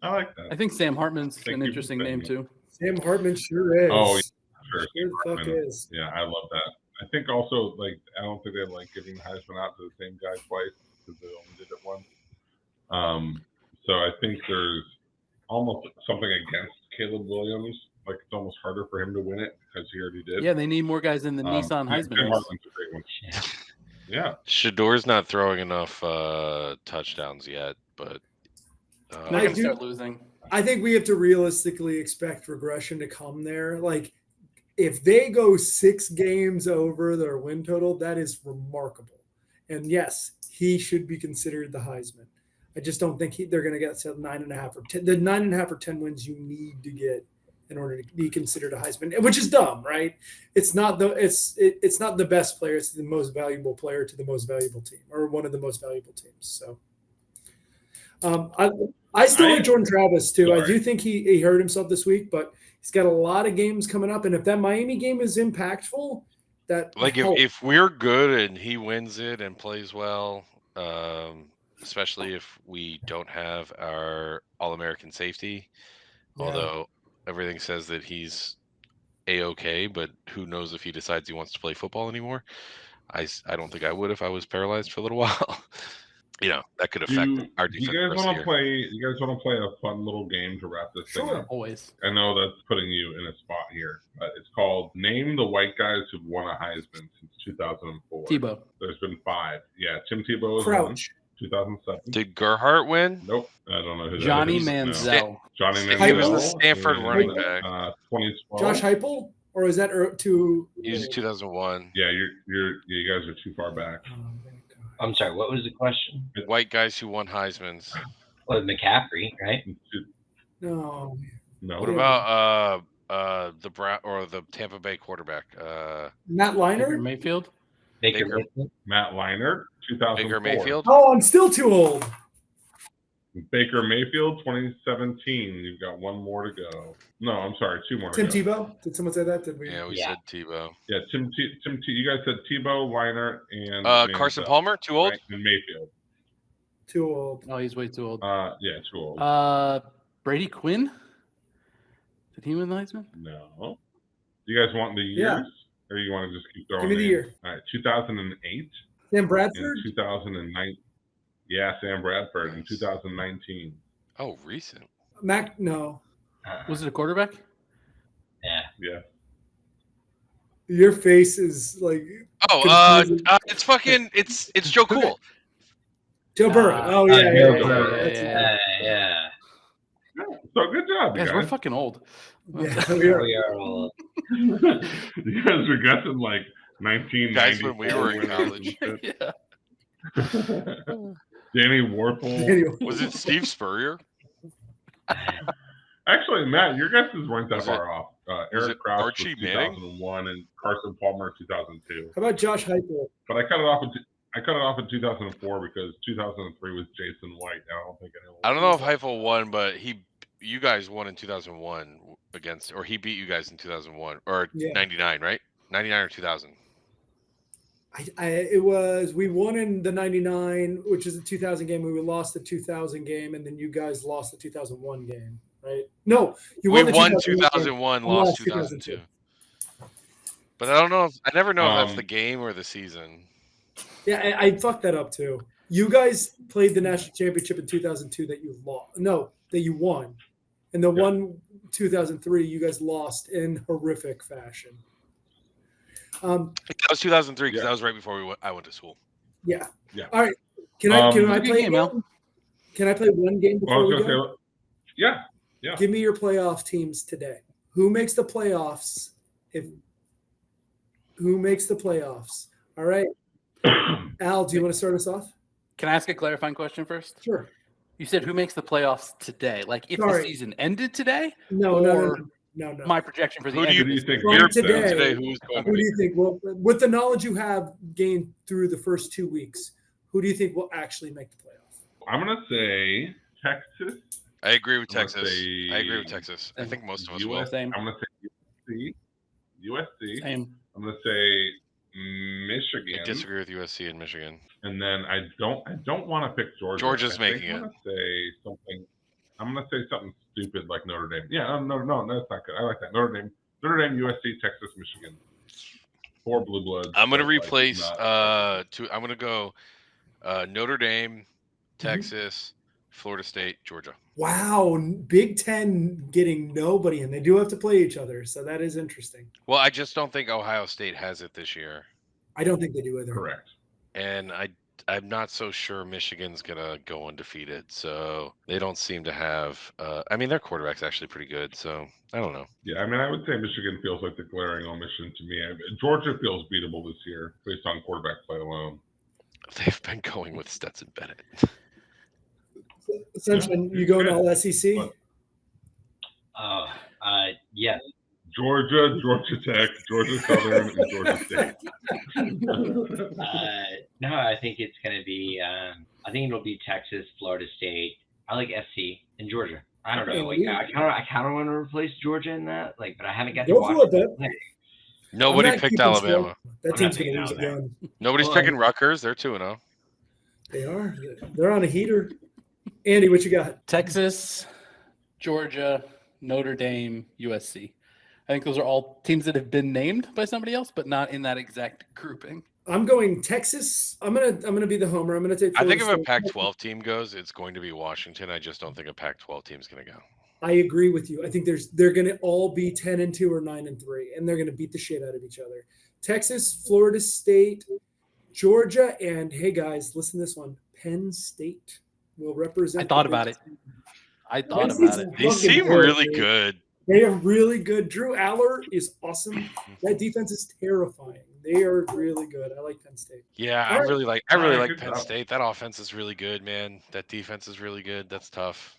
I like that. I think Sam Hartman's Thank an you for interesting saying name that. too. Sam Hartman sure is. Oh, yeah, sure. Sure the fuck is. Yeah, I love that. I think also I don't think they like giving Heisman out to the same guy twice because they only did it once. So I think there's almost something against Caleb Williams. Like it's almost harder for him to win it because he already did. Yeah, they need more guys in the Nissan Heisman Sam race. Hartman's a great one. Yeah. Shador's not throwing enough touchdowns yet, but They're I going to do- start losing. I think we have to realistically expect regression to come there. Like, if they go 6 games over their win total, that is remarkable. And yes, he should be considered the Heisman. I just don't think they're going to get to 9.5 or 10. The 9.5 or 10 wins you need to get in order to be considered a Heisman, which is dumb, right? It's not it's not the best player. It's the most valuable player to the most valuable team, or one of the most valuable teams. So, I still like Jordan Travis too. I do think he hurt himself this week, but he's got a lot of games coming up, and if that Miami game is impactful, that like if we're good and he wins it and plays well, especially if we don't have our All-American safety, although everything says that he's A-okay, but who knows if he decides he wants to play football anymore. I don't think I would if I was paralyzed for a little while. That could affect our defense. You guys want to play a fun little game to wrap this thing up? Always. I know that's putting you in a spot here, but it's called Name the White Guys Who've Won a Heisman since 2004. Tebow. There's been 5. Yeah, Tim Tebow was Crouch. 2007. Did Gerhart win? Nope, I don't know who that Johnny is. No. Manziel. Johnny Manziel. He was the Stanford running back. 2012. Josh Heupel, or is that too? He was 2001. Yeah, you guys are too far back. Oh, my God. I'm sorry, what was the question? White guys who won Heismans. Well, McCaffrey, right? No. No. What about the Brown or the Tampa Bay quarterback? Matt Baker Leinart? Mayfield. Baker Baker. Mayfield? Matt Leinart, 2004. Baker Mayfield? Oh, I'm still too old. Baker Mayfield, 2017. You've got one more to go. No, I'm sorry, two more to Tim go. Tebow? Did someone say that? Did we? Yeah, we Yeah. said Tebow. Yeah, Tim you guys said Tebow, Weiner, and Carson Manziel, Palmer, too old? right? And Mayfield. Too old. Oh, he's way too old. Yeah, too old. Brady Quinn? Did he win the Heisman? No. Do you guys want the years? Yeah. Or you want to just keep throwing Give me the names? year. All right, 2008 Sam and Bradford? 2009. Yeah, Sam Bradford in Nice. 2019. Oh, recent. Mac? No. Was it a quarterback? Yeah. Yeah. Your face is like Oh, confusing. it's Joe Cool. Joe Burrow. Oh Joe yeah, Burrow. That's- Yeah. So good job, you Guys, we're guys. fucking old. yeah, we are. We are all. You guys were guessing like 1990. Guys, when we were in college. Yeah. Danny Warple. Anyway. Was it Steve Spurrier? Actually, Matt, your guesses weren't that Was far off. was Eric it Krause Archie was Manning? 2001 and Carson Palmer 2002. How about Josh Heupel? But I cut it off in 2004 because 2003 was Jason White. I don't think anyone. I don't know if Heifel won, but you guys won in 2001 or he beat you guys in 2001 or Yeah. 99, right? 99 or 2000. We won in the 99, which is the 2000 game. We lost the 2000 game, and then you guys lost the 2001 game, right? No, you We won the won 2001, 2001, We lost 2002. But I don't know I never know if that's the game or the season. Yeah, I fucked that up too. You guys played the national championship in 2002 that you lost. No, that you won. And the one 2003 you guys lost in horrific fashion. That was 2003 because Yeah. that was right before I went to school. Yeah. Yeah. All right. Can I good play game, Al. one? Can I play one game Well, I before was we gonna go? say, yeah. Give me your playoff teams today. Who makes the playoffs? Who makes the playoffs? All right. Al, do you want to start us off? Can I ask a clarifying question first? Sure. You said who makes the playoffs today? Like if Sorry. the season ended today? No. My projection for the Who do end you of Who do you this think? From You're today- today who's going Who do you think? Well, with the knowledge you have gained through the first 2 weeks, who do you think will actually make the playoff? I'm gonna say Texas. I agree with I'm gonna Texas. say I agree with Texas. I think most of us will. US, Same. I'm gonna say USC. Same. I'm gonna say I Michigan. disagree with USC and Michigan. And then I don't want to pick Georgia. Georgia's I think making I'm gonna say something. I'm gonna say something stupid like Notre Dame. Yeah, no, that's not good. I like that. Notre Dame, USC, Texas, Michigan. 4 blue bloods. I'm gonna but, like, replace not- I'm gonna go Notre Dame, Texas, Florida State, Georgia. Wow, Big Ten getting nobody, and they do have to play each other, so that is interesting. Well, I just don't think Ohio State has it this year. I don't think they do either. Correct. And I'm not so sure Michigan's gonna go undefeated. So they don't seem to have I mean their quarterback's actually pretty good, so I don't know. Yeah, I mean, I would say Michigan feels like the glaring omission to me. Georgia feels beatable this year based on quarterback play alone. They've been going with Stetson Bennett. Sunshine, you going all SEC? What? Yes. Georgia Tech, Georgia Southern, and Georgia State. No, I think it's going to be. I think it'll be Texas, Florida State. I like SC and Georgia. I don't know. Like, I kind of want to replace Georgia in that. Like, but I haven't got to Go watch. for it, Ben. Like, Nobody I'm not picked keeping Alabama. score. That I'm team's not going to taking lose Alabama. again. Nobody's Well, picking Rutgers. They're 2-0. They are. They're on a heater. Andy, what you got? Texas, Georgia, Notre Dame, USC. I think those are all teams that have been named by somebody else, but not in that exact grouping. I'm going Texas. I'm gonna be the homer. I'm gonna take. I think if Florida a State. Pac-12 team goes, it's going to be Washington. I just don't think a Pac-12 team's going to go. I agree with you. I think they're gonna all be 10-2 or 9-3, and they're gonna beat the shit out of each other. Texas, Florida State, Georgia, and hey guys, listen to this one. Penn State will represent. I thought the about Big it. Ten. I thought Penn about State's it. They fucking seem good, really dude. good. They are really good. Drew Aller is awesome. That defense is terrifying. They are really good. I like Penn State. Yeah, All I right. really like Good Penn job. State. That offense is really good, man. That defense is really good. That's tough.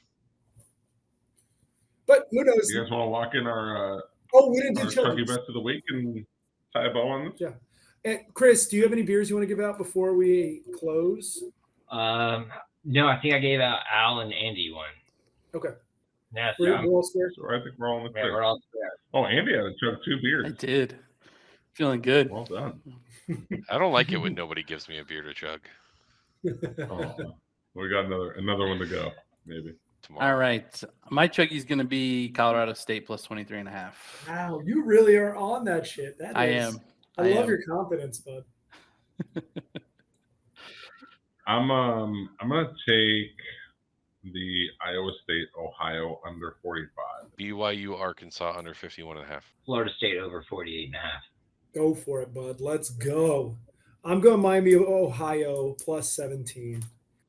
But who knows? You guys want to lock in our Oh, we didn't do Chucky Chuggies. bets of the week and tie a bow on this? And Chris, do you have any beers you want to give out before we close? No, I think I gave out Al and Andy one. Okay. Yeah, We're all square. So I think we're all in the yeah, clear. we're all there. Oh, Andy had to chug 2 beers. I did. Feeling good. Well done. I don't like it when nobody gives me a beer to chug Oh, we got another one to go, maybe. tomorrow. All right. My Chuggie's going to be Colorado State plus 23.5. Wow, you really are on that shit. That I is- am. I love your confidence, bud. I'm gonna take the Iowa State Ohio under 45. BYU Arkansas under 51.5. Florida State over 48.5. Go for it, bud. Let's go. I'm going Miami of Ohio plus 17.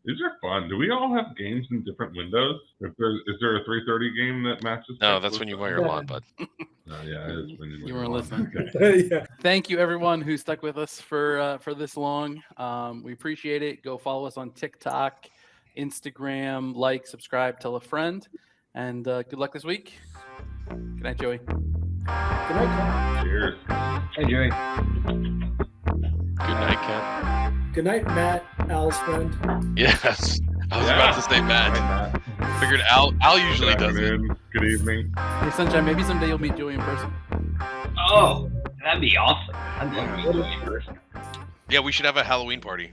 These are fun. Do we all have games in different windows? Is there a 3:30 game that matches? No, that's when you mow your lawn, bud. Yeah, it is when you mow You your weren't lawn. listening. Okay. Yeah. Thank you, everyone who stuck with us for this long. We appreciate it. Go follow us on TikTok, Instagram, like, subscribe, tell a friend, and good luck this week. Good night, Joey. Good night, Cheers. Hey, Joey. Good night, Ken. Ken. Good night, Matt, Al's friend. Yes. I was Yeah. about to say Matt. Figured Al usually Good does it. afternoon. Good evening. Hey, Sunshine, maybe someday you'll meet Joey in person. Oh, that'd be awesome. I'd love to meet you in person. Yeah, we should have a Halloween party.